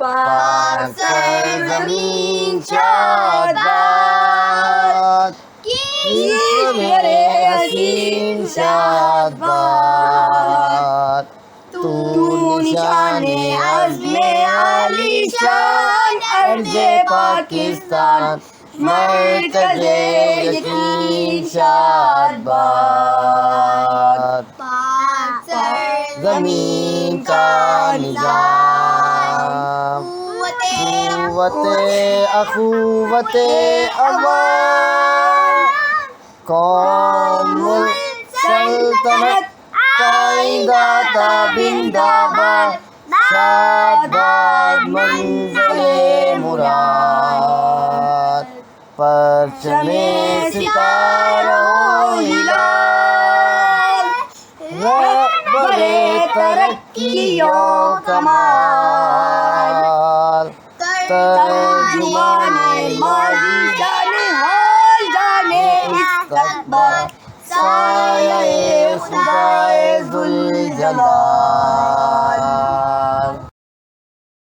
पाक सरज़मीन शादात कीशरे हसीन शादात तू निशाने अज़्मे आलीशान अर्ज़े पाकिस्तान मरकज़े यकीन शादात पाक सरज़मीन का निज़ाम कुव्वते अख़ुवते अवाम कौमुल सल्तनत कायदा ताबिंदाबाद शादात मंज़िले मुराद परचमे सितारों हिलाल रहबरे तरक्कियों कमाल तर्जुमाने माज़ी जाने हाल जाने इस्तक़बाल साये खुदाए ज़ुल जलाल।